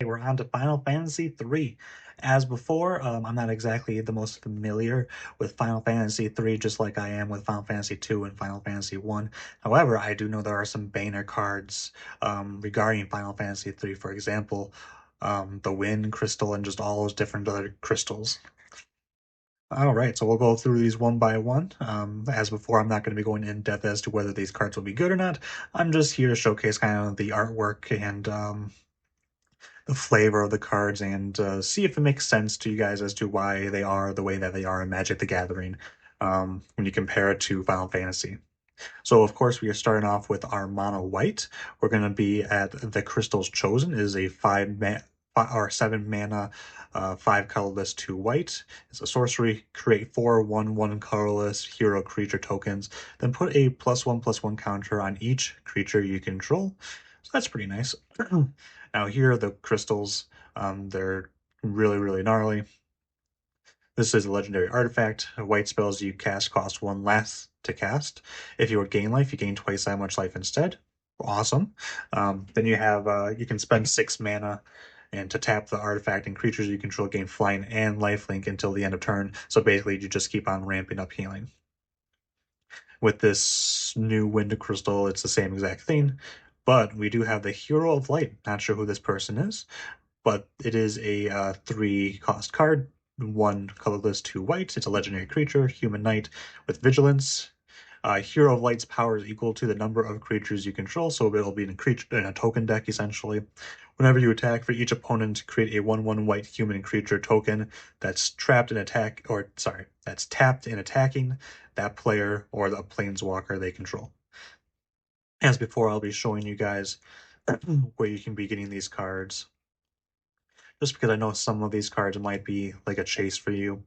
We're on to Final Fantasy III. As before, I'm not exactly the most familiar with Final Fantasy III, just like I am with Final Fantasy II and Final Fantasy I. However, I do know there are some banner cards regarding Final Fantasy III. For example, the Wind Crystal and just all those different other crystals. All right, so we'll go through these one by one. As before, I'm not going to be going in depth as to whether these cards will be good or not. I'm just here to showcase kind of the artwork and the flavor of the cards and see if it makes sense to you guys as to why they are the way that they are in Magic the Gathering when you compare it to Final Fantasy. So, of course, we are starting off with our mono white. We're going to be at the Crystals Chosen. It is a 7 mana, 5 colorless, 2 white. It's a sorcery. Create 4/1/1 colorless hero creature tokens. Then put a +1/+1 counter on each creature you control. So that's pretty nice. Now, here are the crystals. They're really, really gnarly. This is a legendary artifact. White spells you cast cost 1 less to cast. If you would gain life, you gain twice that much life instead. Awesome. Then you have you can spend 6 mana and to tap the artifact, and creatures you control gain flying and lifelink until the end of turn. So basically, you just keep on ramping up healing. With this new Wind Crystal, it's the same exact thing, but we do have the Hero of Light. Not sure who this person is, but it is a 3 cost card, 1 colorless, 2 white. It's a legendary creature, human knight with vigilance. Hero of Light's power is equal to the number of creatures you control, so it'll be in a token deck essentially. Whenever you attack for each opponent, create a 1/1 white human creature token that's trapped in that's tapped in attacking that player or the planeswalker they control. As before, I'll be showing you guys where you can be getting these cards, just because I know some of these cards might be like a chase for you.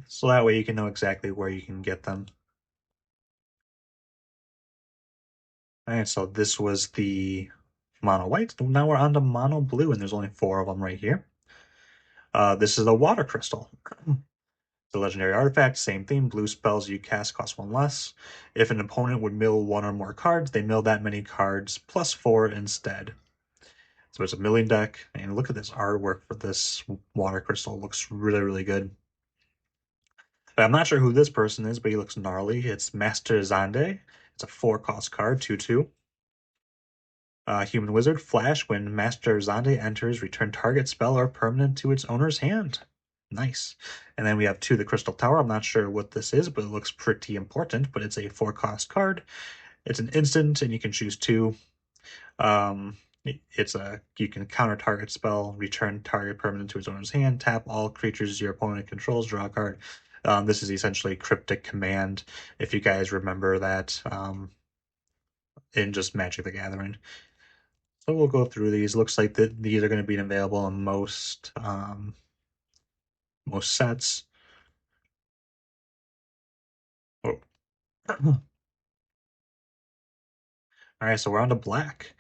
So that way you can know exactly where you can get them. Alright, so this was the mono white. Now we're on to mono blue, and there's only 4 of them right here. This is the water crystal. The legendary artifact, same thing. Blue spells you cast cost 1 less. If an opponent would mill 1 or more cards, they mill that many cards +4 instead. So it's a milling deck, and look at this artwork for this water crystal. It looks really, really good. I'm not sure who this person is, but he looks gnarly. It's Master Xande. It's a 4 cost card, 2/2. Human Wizard, flash. When Master Xande enters, return target spell or permanent to its owner's hand. Nice. And then we have 2, the Crystal Tower. I'm not sure what this is, but it looks pretty important, but it's a 4 cost card. It's an instant, and you can choose 2. You can counter target spell, return target permanent to its owner's hand, tap all creatures your opponent controls, draw a card. This is essentially Cryptic Command, if you guys remember that in just Magic the Gathering. So we'll go through these. Looks like these are going to be available in most sets. Oh. All right, so we're on to black.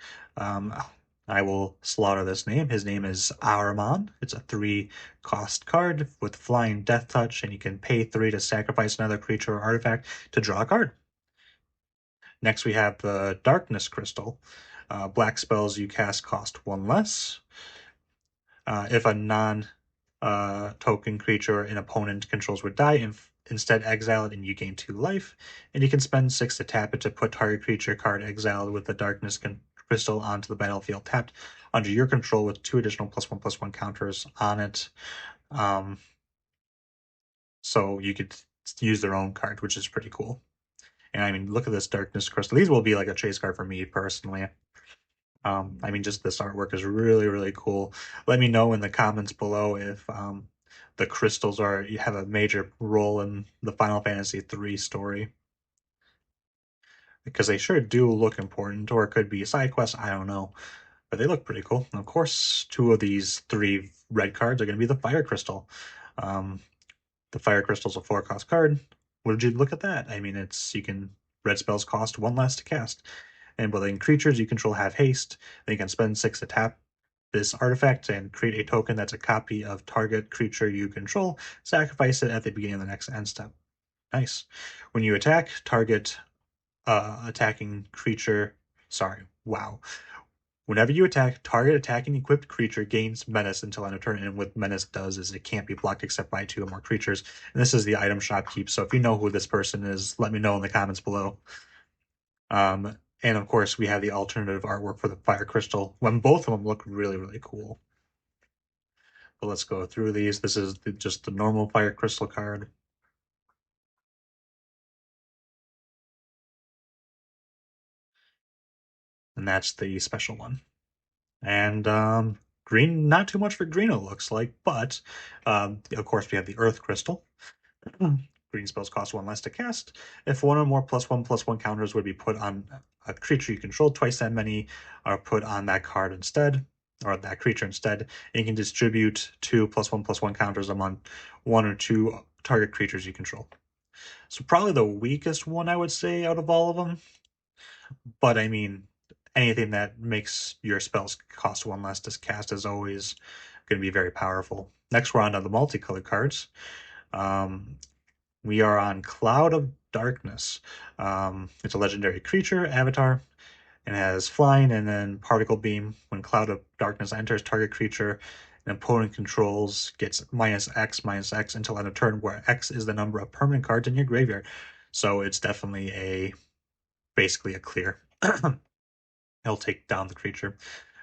I will slaughter this name. His name is Ahriman. It's a 3 cost card with flying death touch, and you can pay 3 to sacrifice another creature or artifact to draw a card. Next, we have the Darkness Crystal. Black spells you cast cost 1 less. If a non token creature an opponent controls would die, instead exile it and you gain 2 life. And you can spend 6 to tap it to put target creature card exiled with the Darkness Crystal onto the battlefield tapped under your control with 2 additional +1/+1 counters on it. So you could use their own card, which is pretty cool. And I mean, look at this Darkness Crystal. These will be like a chase card for me personally. I mean, just this artwork is really, really cool. Let me know in the comments below if the crystals have a major role in the Final Fantasy III story. Because they sure do look important, or it could be a side quest, I don't know. But they look pretty cool. And of course, 2 of these 3 red cards are going to be the Fire Crystal. The Fire Crystal's a 4 cost card. Would you look at that? I mean, red spells cost 1 less to cast. And within creatures you control have haste. Then you can spend 6 to tap this artifact and create a token that's a copy of target creature you control. Sacrifice it at the beginning of the next end step. Nice. When you attack, target attacking creature. Sorry, wow. Whenever you attack, target attacking equipped creature gains menace until end of turn. And what menace does is it can't be blocked except by 2 or more creatures. And this is the item shop keep. So if you know who this person is, let me know in the comments below. And of course, we have the alternative artwork for the Fire Crystal, when both of them look really, really cool. But let's go through these. This is just the normal Fire Crystal card. And that's the special one. And green, not too much for green, it looks like, but of course, we have the Earth Crystal. Green spells cost 1 less to cast. If one or more +1/+1 counters would be put on a creature you control, twice that many are put on that card instead, or that creature instead. And you can distribute 2 +1/+1 counters among 1 or 2 target creatures you control. So probably the weakest one, I would say, out of all of them. But I mean, anything that makes your spells cost 1 less to cast is always going to be very powerful. Next, we're on to the multicolored cards. We are on Cloud of Darkness. It's a legendary creature, avatar, and has flying and then particle beam. When Cloud of Darkness enters, target creature an opponent controls gets -X until end of turn, where X is the number of permanent cards in your graveyard. So it's definitely basically a clear. It'll take down the creature.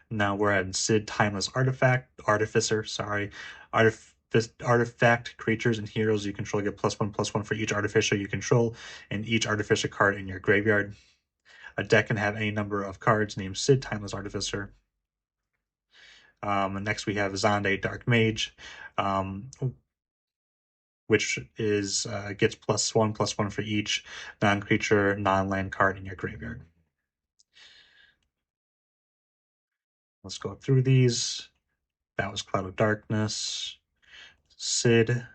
Now we're at Sid Timeless Artificer, sorry. Artifact creatures and heroes you control get +1/+1 for each artificer you control and each artificer card in your graveyard. A deck can have any number of cards named Sid Timeless Artificer. Next we have Xande Dark Mage, which is gets +1/+1 for each non-creature, non-land card in your graveyard. Let's go through these. That was Cloud of Darkness, Sid,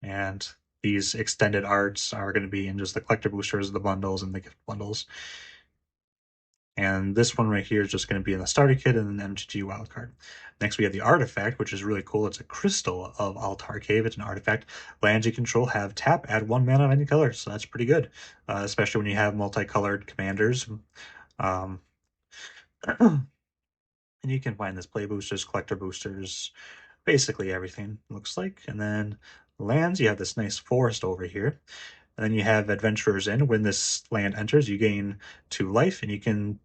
and these extended arts are going to be in just the collector boosters, the bundles, and the gift bundles. And this one right here is just going to be in the starter kit and an MTG wildcard. Next, we have the artifact, which is really cool. It's a crystal of Altar Cave. It's an artifact. Lands you control have tap, add 1 mana of any color. So that's pretty good, especially when you have multicolored commanders. And you can find this play boosters, collector boosters, basically everything, looks like. And then lands, you have this nice forest over here. And then you have Adventurers Inn. When this land enters, you gain 2 life, and you can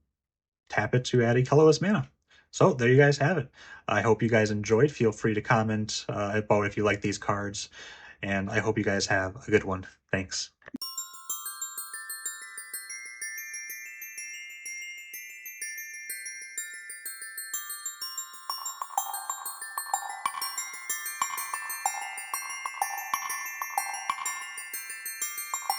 tap it to add a colorless mana. So there you guys have it. I hope you guys enjoyed. Feel free to comment about if you like these cards, and I hope you guys have a good one. Thanks.